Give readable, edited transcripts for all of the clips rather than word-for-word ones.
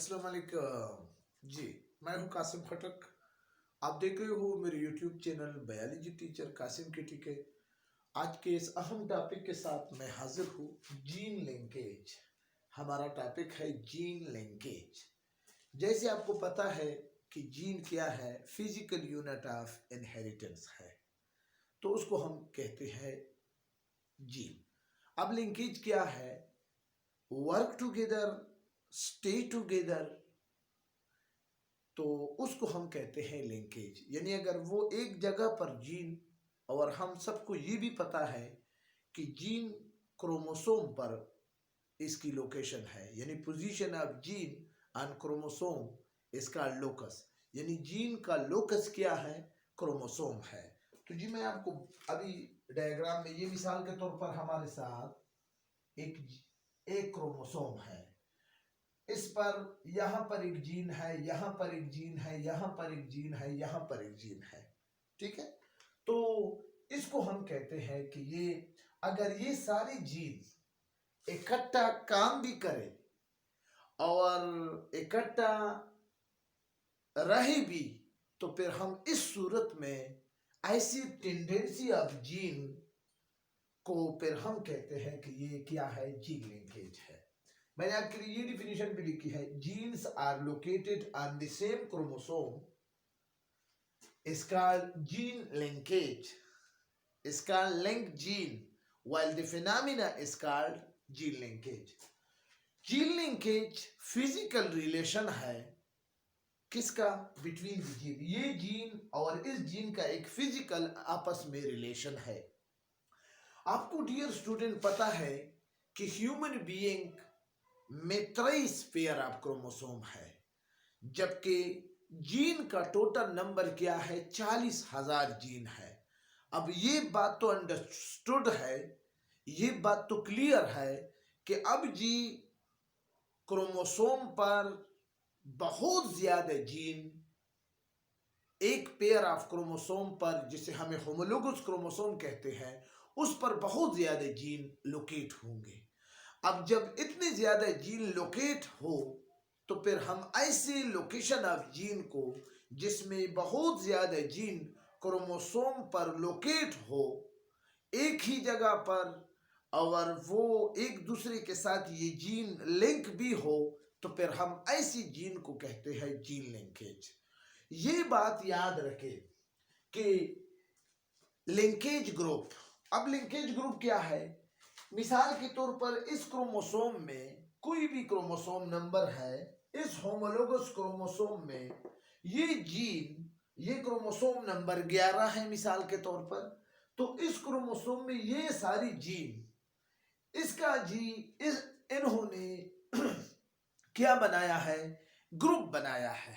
अस्सलाम वालेकुम जी। मैं हूं कासिम खटक। आप देख रहे हो मेरे YouTube channel biology teacher Qasim किटी के। आज के इस अहम टॉपिक के साथ मैं हाजिर हूँ। जीन लिंकेज हमारा टॉपिक है। जीन लिंकेज, जैसे आपको पता है कि जीन क्या है, फिजिकल यूनिट ऑफ इनहेरिटेंस है, तो उसको हम कहते हैं जीन। अब लिंकेज क्या है? वर्क टुगेदर, स्टे टुगेदर, तो उसको हम कहते हैं लिंकेज। यानी अगर वो एक जगह पर जीन, और हम सबको ये भी पता है कि जीन क्रोमोसोम पर इसकी लोकेशन है, यानी position of gene on chromosome इसका लोकस, यानी जीन का लोकस क्या है? क्रोमोसोम है। तो जी मैं आपको अभी डायग्राम में ये मिसाल के तौर पर हमारे साथ एक क्रोमोसोम है। इस पर यहां पर एक जीन है, यहां पर एक जीन है, यहां पर एक जीन है, यहां पर एक जीन है। ठीक है, तो इसको हम कहते हैं कि ये अगर ये सारी जीन इकट्ठा काम भी करे और इकट्ठा रहे भी, तो फिर हम इस सूरत में ऐसी टेंडेंसी ऑफ जीन को फिर हम कहते हैं कि ये क्या है? जीन लिंकेज है। मैंने आपके लिए ये डिफिनेशन भी लिखी है। Genes are located on the same chromosome is called gene linkage, is called linked gene, while the phenomena is called gene linkage. Gene linkage physical relation है किसका? Between the gene. ये जीन और इस gene का एक physical आपस में relation है। आपको डियर स्टूडेंट पता है कि ह्यूमन बीइंग में 23 पेयर ऑफ क्रोमोसोम है, जबकि जीन का टोटल नंबर क्या है? 40,000 जीन है। अब ये बात तो अंडरस्टूड है, ये बात तो क्लियर है कि अब जी क्रोमोसोम पर बहुत ज्यादा जीन, एक पेयर ऑफ क्रोमोसोम पर जिसे हमें होमोलोगस क्रोमोसोम कहते हैं, उस पर बहुत ज्यादा जीन लोकेट होंगे। अब जब इतने ज्यादा जीन लोकेट हो, तो फिर हम ऐसे लोकेशन ऑफ जीन को जिसमें बहुत ज्यादा जीन क्रोमोसोम पर लोकेट हो एक ही जगह पर, और वो एक दूसरे के साथ ये जीन लिंक भी हो, तो फिर हम ऐसी जीन को कहते हैं जीन लिंकेज। ये बात याद रखें कि लिंकेज ग्रुप, अब लिंकेज ग्रुप क्या है? मिसाल के तौर पर इस क्रोमोसोम में कोई भी क्रोमोसोम नंबर है, इस होमोलोगस क्रोमोसोम में ये जीन, ये क्रोमोसोम नंबर 11 है मिसाल के तौर पर, तो इस क्रोमोसोम में ये सारी जीन, इसका जी इस इन्होंने क्या बनाया है? ग्रुप बनाया है।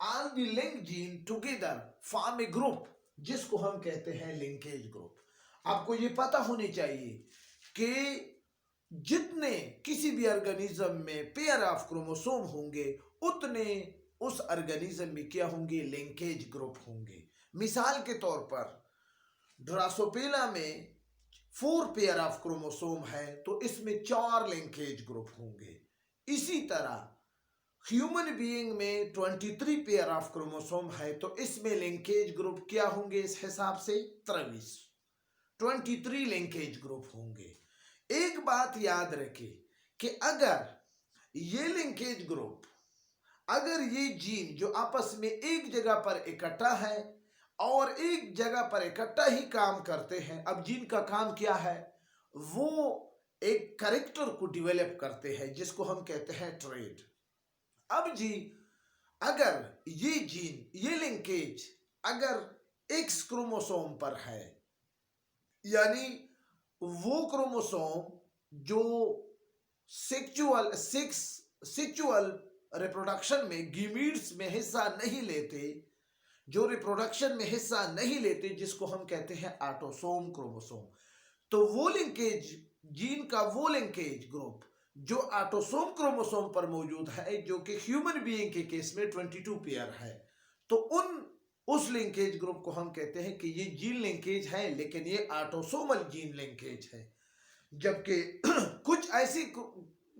All the link gene together form A group, जिसको हम कहते हैं लिंकेज ग्रुप। आपको ये पता होनी चाहिए कि जितने किसी भी ऑर्गेनिज्म में पेयर ऑफ क्रोमोसोम होंगे, उतने उस ऑर्गेनिज्म में क्या होंगे? लिंकेज ग्रुप होंगे। मिसाल के तौर पर ड्रासोपेला में 4 पेयर ऑफ क्रोमोसोम है, तो इसमें 4 लिंकेज ग्रुप होंगे। इसी तरह ह्यूमन बीइंग में 23 पेयर ऑफ क्रोमोसोम है, तो इसमें लिंकेज ग्रुप क्या होंगे? इस हिसाब से 23 लिंकेज ग्रुप होंगे। एक बात याद रखें कि अगर ये लिंकेज ग्रुप, अगर ये जीन जो आपस में एक जगह पर इकट्ठा है और एक जगह पर इकट्ठा ही काम करते हैं, अब जीन का काम क्या है? वो एक कैरेक्टर को डेवलप करते हैं जिसको हम कहते हैं ट्रेड। अब जी अगर ये जीन, ये लिंकेज अगर एक्स क्रोमोसोम पर है, यानी वो क्रोमोसोम जो सेक्सुअल रिप्रोडक्शन में गीमीड्स में हिस्सा नहीं लेते, जो रिप्रोडक्शन में हिस्सा नहीं लेते, जिसको हम कहते हैं ऑटोसोम क्रोमोसोम, तो वो लिंकेज जीन का वो लिंकेज ग्रुप जो ऑटोसोम क्रोमोसोम पर मौजूद है, जो कि ह्यूमन बीइंग के केस में 22 पेयर है, तो उस लिंकेज ग्रुप को हम कहते हैं कि ये जीन लिंकेज है, लेकिन ये ऑटोसोमल जीन लिंकेज है। जबकि कुछ ऐसी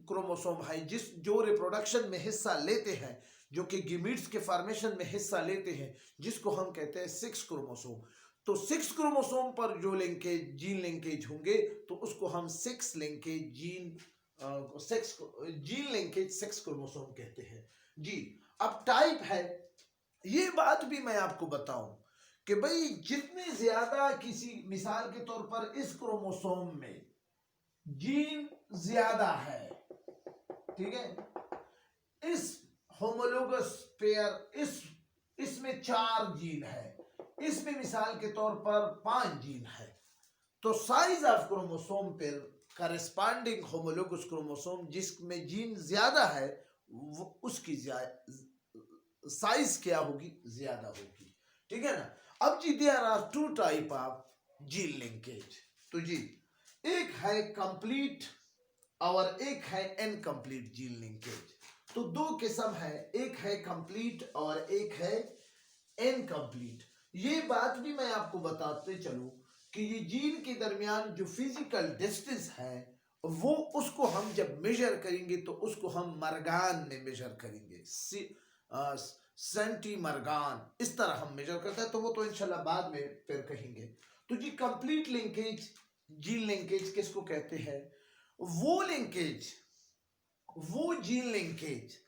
क्रोमोसोम है जो रिप्रोडक्शन में हिस्सा लेते हैं, जो कि गीमीट्स के फॉर्मेशन में हिस्सा लेते हैं, जिसको हम कहते हैं 6 क्रोमोसोम। तो 6 क्रोमोसोम पर जो लिंकेज जीन लिंकेज होंगे तो उसको हम 6 लिंकेज जीन लिंकेज 6 क्रोमोसोम कहते हैं जी। अब टाइप है, ये बात भी मैं आपको बताऊं कि भाई जितने ज्यादा किसी मिसाल के तौर पर इस क्रोमोसोम में जीन ज्यादा है, ठीक है, इस होमोलोगस पेयर इसमें 4 जीन है, इसमें मिसाल के तौर पर 5 जीन है, तो साइज ऑफ क्रोमोसोम पर करस्पॉन्डिंग होमोलोगस क्रोमोसोम जिसमें जीन ज्यादा है वो उसकी साइज क्या होगी, ज्यादा होगी, ठीक है ना। अब जी there are 2 type of gene linkage. तो जी एक है कंप्लीट और एक है इनकम्प्लीट जीन लिंकेज। तो 2 किस्म है, एक है कंप्लीट और एक है इनकम्प्लीट। ये बात भी मैं आपको बताते चलूं कि ये जीन के दरमियान जो फिजिकल डिस्टेंस है वो उसको हम जब मेजर करेंगे तो उसको हम मरगान में मेजर करेंगे, सेंटी मरगान, इस तरह हम मेजर करते हैं, तो वो तो इंशाल्लाह बाद में फिर कहेंगे। तो जी कंप्लीट लिंकेज जीन लिंकेज किसको कहते हैं? वो लिंकेज, वो जीन लिंकेज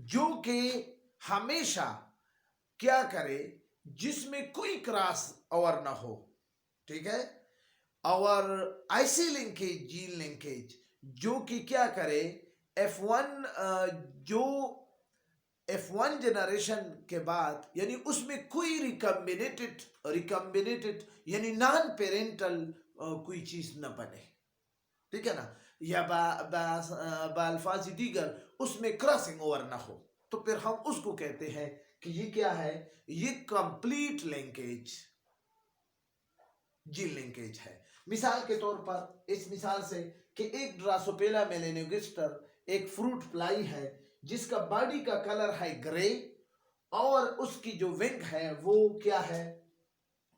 जो कि हमेशा क्या करे, जिसमें कोई क्रॉस ओवर ना हो, ठीक है। और ऐसी लिंकेज जीन लिंकेज जो कि क्या करे, जो F1 जनरेशन के बाद यानी उसमें कोई रिकम्बिनेटेड यानी नॉन पेरेंटल कोई चीज न बने, ठीक है ना, या बाल्फाजी दीगर उसमें क्रॉसिंग ओवर ना हो, तो फिर हम उसको कहते हैं कि ये क्या है, ये कंप्लीट लिंकेज जीन लिंकेज है। मिसाल के तौर पर इस मिसाल से कि एक ड्रासोपेला मेलेनोगास्टर एक फ्रूट फ्लाई है जिसका बॉडी का कलर है ग्रे और उसकी जो विंग है वो क्या है,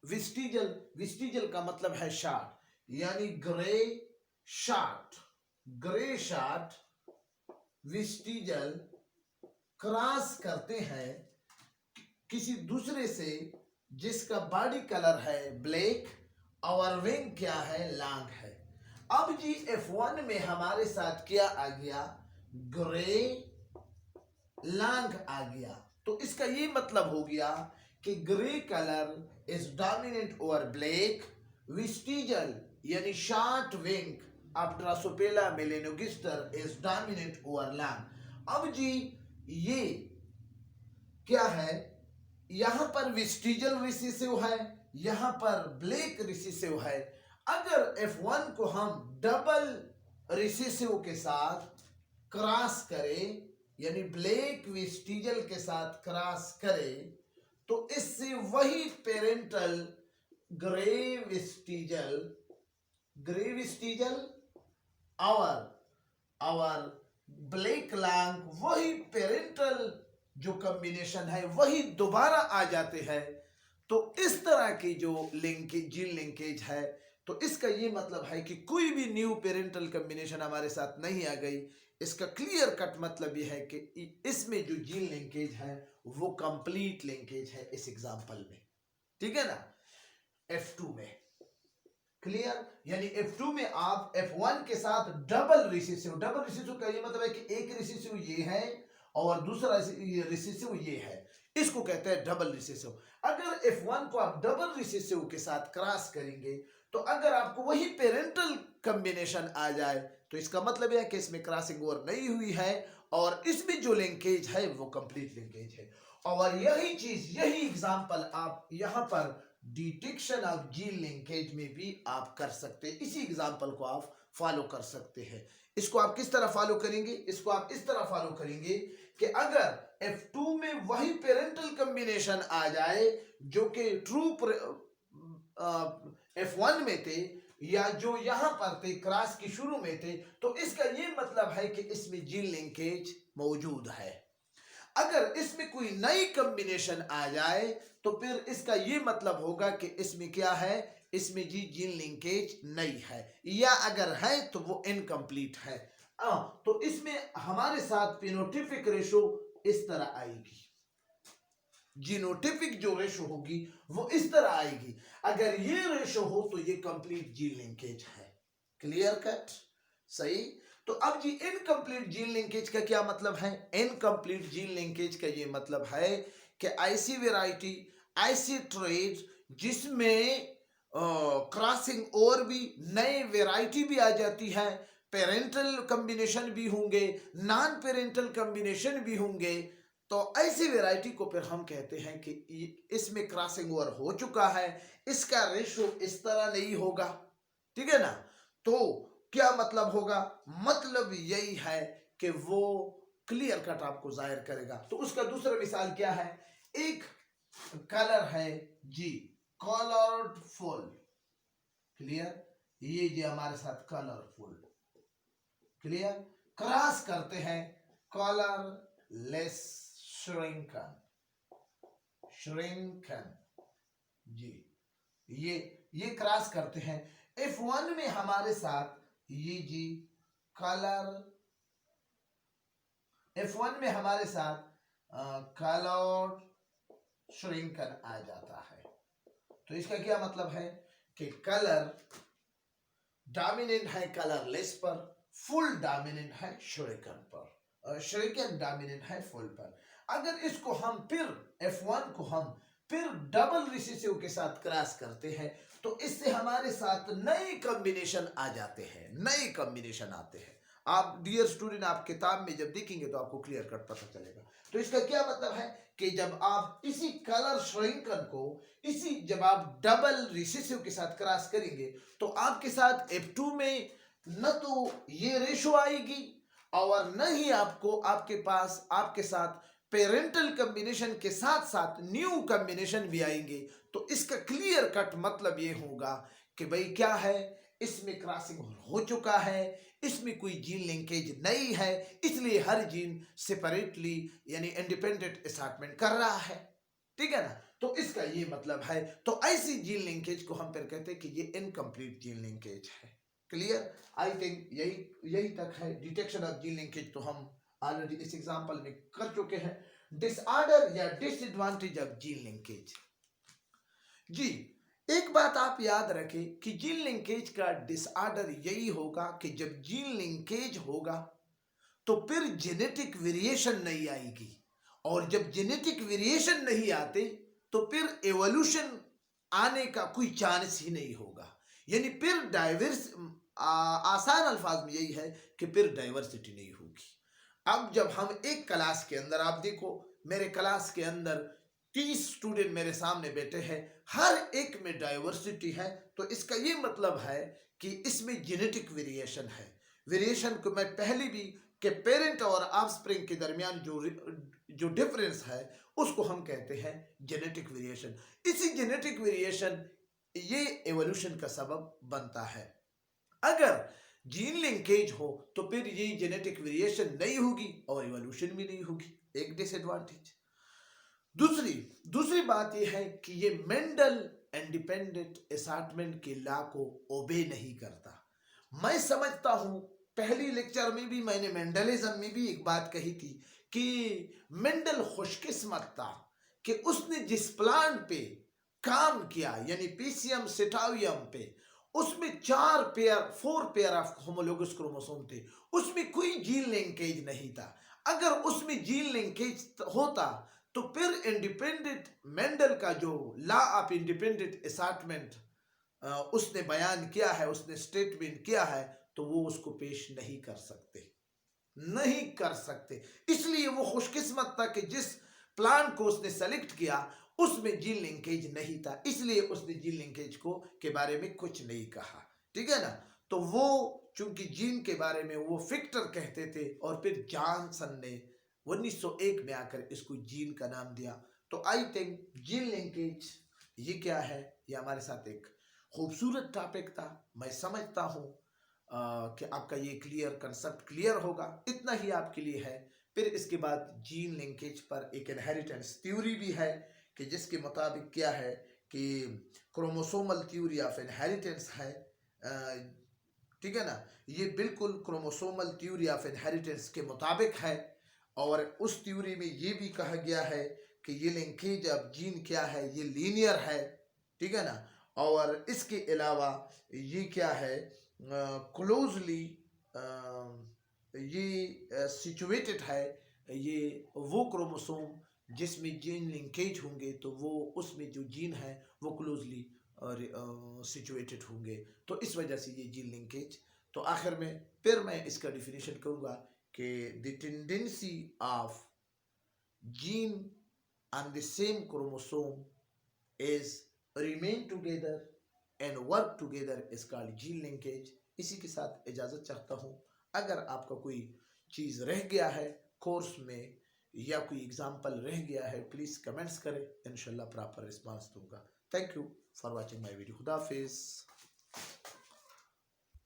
विस्टिजल। विस्टिजल का मतलब है शार्ट, यानी ग्रे शार्ट विस्टिजल क्रॉस करते हैं किसी दूसरे से जिसका बॉडी कलर है ब्लैक और विंग क्या है, लॉन्ग है। अब जी F1 में हमारे साथ क्या आ गया, ग्रे लॉन्ग आ गया, तो इसका ये मतलब हो गया कि grey colour is dominant over black, vestigial यानी short wing of Drosophila melanogaster is dominant over long. अब जी ये क्या है, यहां पर विस्टिजल रिसेसिव है, यहां पर ब्लैक रिसेसिव है। अगर F1 को हम डबल रिसेसिव के साथ क्रॉस करें यानी ब्लैक विस्टिजल के साथ क्रॉस करें तो इससे वही पेरेंटल ग्रे विस्टिजल और ब्लैक लॉन्ग, वही पेरेंटल जो कॉम्बिनेशन है वही दोबारा आ जाते हैं। तो इस तरह की जो जीन लिंकेज है, तो इसका ये मतलब है कि कोई भी न्यू पेरेंटल कॉम्बिनेशन हमारे साथ नहीं आ गई। इसका क्लियर कट मतलब ये है कि इसमें जो जीन लिंकेज है वो कंप्लीट लिंकेज है इस एग्जांपल में, ठीक है ना। F2 में क्लियर, यानी F2 में आप F1 के साथ डबल रिसेसिव का ये मतलब है कि एक रिसेसिव ये है और दूसरा रिसेसिव ये है, इसको कहते हैं डबल रिसेसिव। अगर F1 को आप डबल रिसेसिव के साथ क्रॉस करेंगे तो अगर आपको वही पेरेंटल कॉम्बिनेशन आ जाए तो इसका मतलब है कि इसमें क्रॉसिंग ओवर नहीं हुई है और इसमें जो लिंकेज है वो कंप्लीट लिंकेज है। और यही चीज, यही एग्जांपल आप यहां पर डिटेक्शन ऑफ जीन लिंकेज में भी आप कर सकते हैं। इसी एग्जांपल को आप फॉलो कर सकते हैं। इसको आप किस तरह फॉलो करेंगे, इसको आप इस तरह फॉलो करेंगे कि अगर F2 में वही पेरेंटल कॉम्बिनेशन आ जाए जो कि ट्रू F1 में थे या जो यहां पर थे क्रॉस की शुरू में थे, तो इसका ये मतलब है कि इसमें जीन लिंकेज मौजूद है। अगर इसमें कोई नई कॉम्बिनेशन आ जाए तो फिर इसका ये मतलब होगा कि इसमें क्या है, इसमें जी जीन लिंकेज नहीं है, या अगर है तो वो इनकम्प्लीट है। तो इसमें हमारे साथ फिनोटिपिक रेशो इस तरह आएगी, जीनोटिपिक जो रेशो होगी वो इस तरह आएगी। अगर ये रेशो हो तो ये कंप्लीट जीन लिंकेज है। Clear cut? सही। तो अब जी इनकम्प्लीट जीन लिंकेज का क्या मतलब है? इनकम्प्लीट जीन लिंकेज का ये मतलब है कि ऐसी वैरायटी, ऐसी ट्रेड जिसमें क्रॉसिंग और भी नए वैरायटी भी आ जाती है, पेरेंटल कॉम्बिनेशन भी होंगे, नॉन पेरेंटल कॉम्बिनेशन भी होंगे, तो ऐसी वैरायटी को फिर हम कहते हैं कि इसमें क्रॉसिंग ओवर हो चुका है, इसका रेशो इस तरह नहीं होगा। ठीक है ना? तो क्या मतलब होगा? मतलब यही है कि वो क्लियर कट आपको जाहिर करेगा। तो उसका दूसरा मिसाल क्या है? एक कलर है जी कलरफुल। क्लियर? ये जी हमारे साथ कलरफुल। क्लियर? क्रॉस करते हैं कलरलेस, श्रिंकन, श्रिंकन जी, ये क्रॉस करते हैं। F1 में हमारे साथ ये जी कलर, F1 में हमारे साथ कलर श्रिंकन आ जाता है। तो इसका क्या मतलब है कि कलर डोमिनेंट है कलरलेस पर, फुल डोमिनेंट है श्रिंकन पर, श्रिंकन डोमिनेंट है फुल पर। अगर इसको हम फिर F1 को हम फिर डबल रिसेसिव के साथ क्रॉस करते हैं तो इससे हमारे साथ नए कॉम्बिनेशन आ जाते हैं, नए कॉम्बिनेशन आते हैं। आप डियर स्टूडेंट, आप किताब में जब देखेंगे तो आपको क्लियर कट पता चलेगा। तो इसका क्या मतलब है कि जब आप इसी कलर श्रिंकन को जब आप डबल रिसेसिव के साथ क्रॉस करेंगे तो आपके साथ F2 में न तो ये रेशो आएगी और न ही आपके पास आपके साथ पेरेंटल कॉम्बिनेशन के साथ साथ न्यू कॉम्बिनेशन भी आएंगे। तो इसका क्लियर कट मतलब ये होगा कि भाई क्या है, इसमें क्रॉसिंग हो चुका है, इसमें कोई जीन लिंकेज नहीं है, इसलिए हर जीन सेपरेटली यानी इंडिपेंडेंट असॉर्टमेंट कर रहा है। ठीक है ना? तो इसका ये मतलब है। तो ऐसी जीन लिंकेज को हम फिर कहते हैं कि ये इनकम्प्लीट जीन लिंकेज है। क्लियर? आई थिंक यही तक है। डिटेक्शन ऑफ जीन लिंकेज तो हम ऑलरेडी इस एग्जांपल में कर चुके हैं। डिसऑर्डर या डिसएडवांटेज ऑफ जीन लिंकेज। जी, एक बात आप याद रखें कि जीन लिंकेज का डिसऑर्डर यही होगा कि जब जीन लिंकेज होगा तो फिर जेनेटिक वेरिएशन नहीं आएगी, और जब जेनेटिक वेरिएशन नहीं आते तो फिर एवोल्यूशन आने का कोई चांस ही नहीं होगा। यानी फिर आसान अल्फाज में यही है कि फिर डाइवर्सिटी नहीं होगी। अब जब हम एक क्लास के अंदर, आप देखो मेरे क्लास के अंदर 30 स्टूडेंट मेरे सामने बैठे हैं, हर एक में डाइवर्सिटी है, तो इसका ये मतलब है कि इसमें जेनेटिक वेरिएशन है। वेरिएशन को मैं पहले भी कि पेरेंट और ऑफस्प्रिंग के दरमियान जो डिफरेंस है उसको हम कहते हैं जेनेटिक वेरिएशन। इसी जेनेटिक वेरिएशन ये एवोल्यूशन का सबब बनता है। अगर जीन लिंकेज हो तो फिर ये जेनेटिक वेरिएशन नहीं होगी और इवोल्यूशन भी नहीं होगी। एक डिसएडवांटेज। दूसरी बात यह है कि ये मेंडल इंडिपेंडेंट असॉर्टमेंट के लॉ को ओबे नहीं करता। मैं समझता हूं पहली लेक्चर में भी मैंने मेंडलिज्म में भी एक बात कही थी कि मेंडल खुशकिस्मत था कि उसने जिस प्लांट पे काम किया यानी पीसियम सिटावियम पे, उसमें 4 पेयर ऑफ होमोलोगस क्रोमोसोम थे, उसमें कोई जीन लिंकेज नहीं था। अगर उसमें जीन लिंकेज होता तो फिर इंडिपेंडेंट मेंडल का जो लॉ ऑफ इंडिपेंडेंट असॉर्टमेंट उसने बयान किया है, उसने स्टेटमेंट किया है, तो वो उसको पेश नहीं कर सकते। इसलिए वो खुशकिस्मत था कि जिस प्लान को उसने सेलेक्ट किया उसमें जीन लिंकेज नहीं था, इसलिए उसने जीन लिंकेज के बारे में कुछ नहीं कहा। ठीक है ना? तो वो चूंकि जीन के बारे में वो फिक्टर कहते थे और फिर जॉनसन ने 1901 में आकर इसको जीन का नाम दिया। तो आई थिंक जीन लिंकेज ये क्या है, ये हमारे साथ एक खूबसूरत टॉपिक था। मैं समझता हूँ कि आपका ये कंसेप्ट क्लियर होगा। इतना ही आपके लिए है। फिर इसके बाद जीन लिंकेज पर एक इनहेरिटेंस थ्योरी भी है कि जिसके मुताबिक क्या है कि क्रोमोसोमल थ्योरी ऑफ इनहेरिटेंस है। ठीक है ना। ये बिल्कुल क्रोमोसोमल थ्योरी ऑफ इनहेरिटेंस के मुताबिक है, और उस थ्योरी में ये भी कहा गया है कि ये लिंकेज ऑफ जीन क्या है, ये लीनियर है, ठीक है ना। और इसके अलावा ये क्या है, क्लोजली ये सिचुएटेड है, ये वो क्रोमोसोम जिसमें जीन लिंकेज होंगे तो वो उसमें जो जीन है वो क्लोजली और सिचुएटेड होंगे, तो इस वजह से ये जीन लिंकेज। तो आखिर में फिर मैं इसका डिफिनीशन करूँगा कि the tendency of gene on the same chromosome is remain together and work together is called gene linkage. इसी के साथ इजाज़त चाहता हूँ। अगर आपका कोई चीज़ रह गया है कोर्स में या कोई एग्जाम्पल रह गया है, प्लीज़ कमेंट्स करें, इंशाल्लाह प्रॉपर रिस्पांस दूंगा। Thank you for watching my video. खुदा हाफिज़।